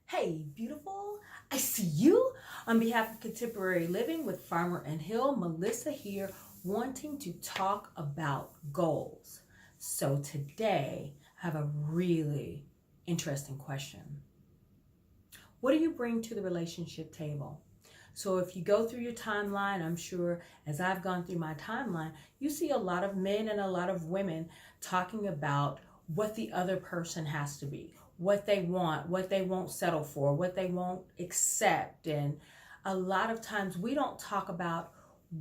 Hey, beautiful. I see you. On behalf of Contemporary Living with Farmer and Hill, Melissa here, wanting to talk about goals. So today, I have a really interesting question. What do you bring to the relationship table? So if you go through your timeline, I'm sure as I've gone through my timeline, you see a lot of men and a lot of women talking about what the other person has to be, what they want, what they won't settle for, what they won't accept. And a lot of times we don't talk about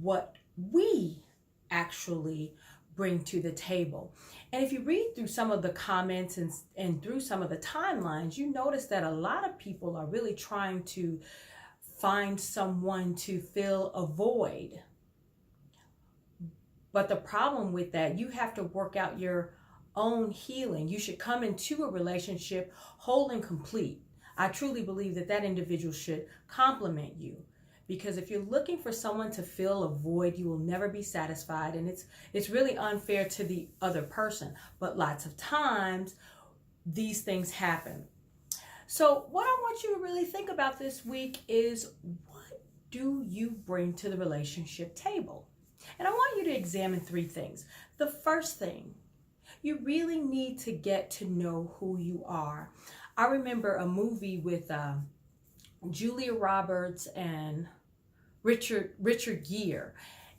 what we actually bring to the table. And if you read through some of the comments and through some of the timelines, you notice that a lot of people are really trying to find someone to fill a void. But the problem with that, you have to work out your own healing. You should come into a relationship whole and complete. I truly believe that that individual should complement you. Because if you're looking for someone to fill a void, you will never be satisfied. And it's really unfair to the other person. But lots of times, these things happen. So what I want you to really think about this week is, what do you bring to the relationship table? And I want you to examine three things. The first thing, you really need to get to know who you are. I remember a movie with Julia Roberts and Richard Gere.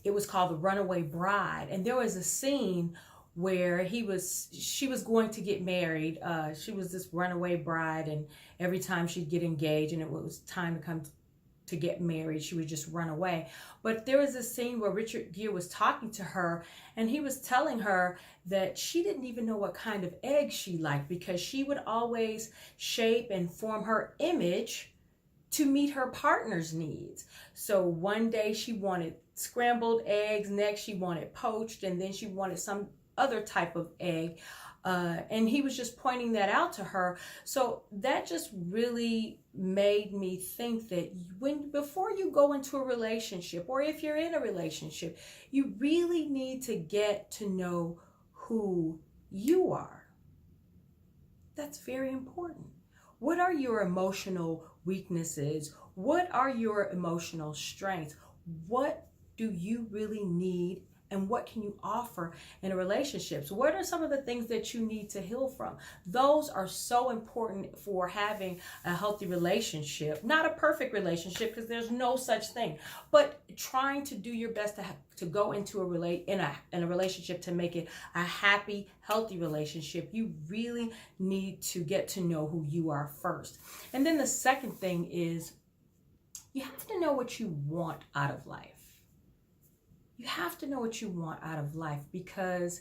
It was called The Runaway Bride, and there was a scene where she was going to get married. She was this runaway bride, and every time she'd get engaged and it was time to come to get married, she would just run away. But there was a scene where Richard Gere was talking to her, and he was telling her that she didn't even know what kind of egg she liked, because she would always shape and form her image to meet her partner's needs. So one day she wanted scrambled eggs, next she wanted poached, and then she wanted some other type of egg. And he was just pointing that out to her. So that just really made me think that before you go into a relationship, or if you're in a relationship, you really need to get to know who you are. That's very important. What are your emotional weaknesses? What are your emotional strengths? What do you really need, and what can you offer in a relationship? So what are some of the things that you need to heal from? Those are so important for having a healthy relationship. Not a perfect relationship, because there's no such thing, but trying to do your best to go into in a relationship to make it a happy, healthy relationship. You really need to get to know who you are first. And then the second thing is, you have to know what you want out of life. You have to know what you want out of life, because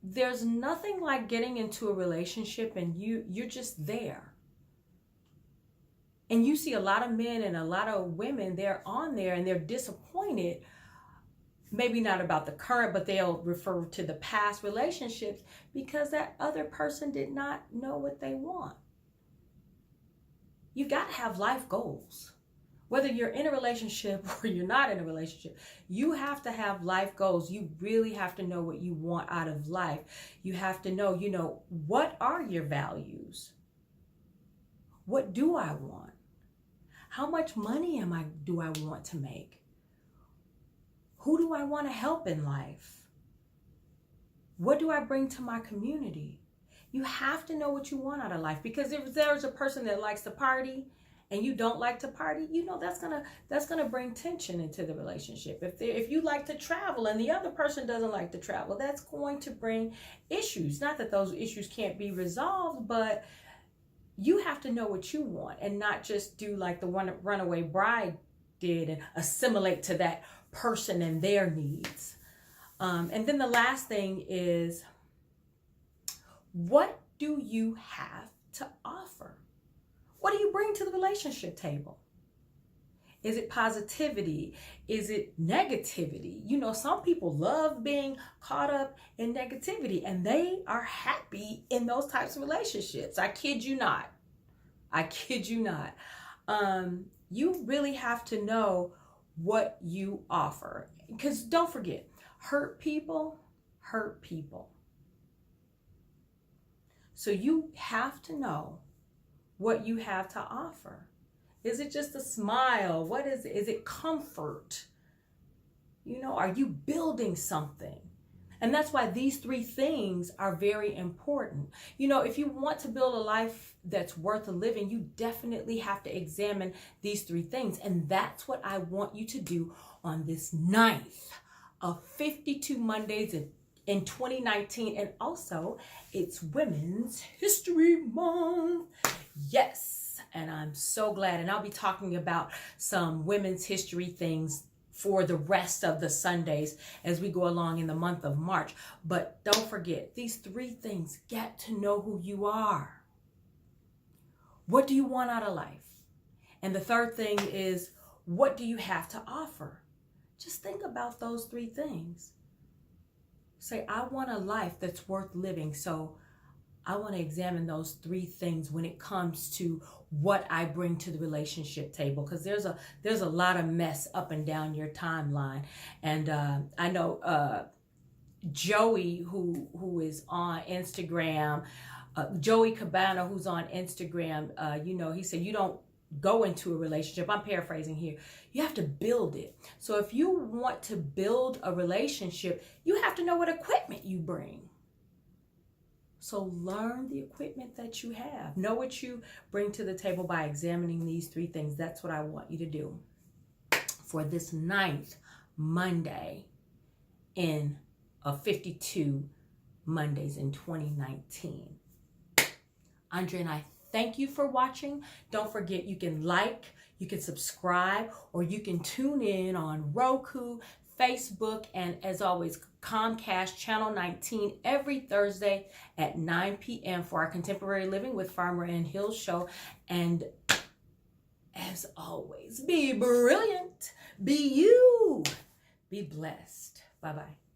there's nothing like getting into a relationship and you're just there. And you see a lot of men and a lot of women, they're on there and they're disappointed, maybe not about the current, but they'll refer to the past relationships, because that other person did not know what they want. You got to have life goals. Whether you're in a relationship or you're not in a relationship, you have to have life goals. You really have to know what you want out of life. You have to know, what are your values? What do I want? How much money do I want to make? Who do I want to help in life? What do I bring to my community? You have to know what you want out of life, because if there's a person that likes to party and you don't like to party, that's gonna bring tension into the relationship. If you like to travel and the other person doesn't like to travel, that's going to bring issues. Not that those issues can't be resolved, but you have to know what you want and not just do like the runaway bride did and assimilate to that person and their needs. And then the last thing is, what do you have to offer? What do you bring to the relationship table? Is it positivity? Is it negativity? Some people love being caught up in negativity, and they are happy in those types of relationships. I kid you not. I kid you not. You really have to know what you offer, because don't forget, hurt people hurt people. So you have to know what you have to offer? Is it just a smile? What is it? Is it comfort? You know, are you building something? And that's why these three things are very important. You know, if you want to build a life that's worth living, you definitely have to examine these three things. And that's what I want you to do on this 9th of 52 Mondays in 2019. And also, it's Women's History Month. Yes. And I'm so glad. And I'll be talking about some women's history things for the rest of the Sundays as we go along in the month of March. But don't forget, these three things: get to know who you are. What do you want out of life? And the third thing is, what do you have to offer? Just think about those three things. Say, I want a life that's worth living. So I want to examine those three things when it comes to what I bring to the relationship table, because there's a lot of mess up and down your timeline. And I know Joey, who is on Instagram, Joey Cabana, who's on Instagram, you know, he said you don't go into a relationship. I'm paraphrasing here. You have to build it. So if you want to build a relationship, you have to know what equipment you bring. So learn the equipment that you have. Know what you bring to the table by examining these three things. That's what I want you to do for this 9th Monday in 52 Mondays in 2019. Andrea and I thank you for watching. Don't forget, you can like, you can subscribe, or you can tune in on Roku, Facebook, and as always, Comcast Channel 19 every Thursday at 9 p.m. for our Contemporary Living with Farmer and Hill show. And as always, be brilliant, be you, be blessed. Bye-bye.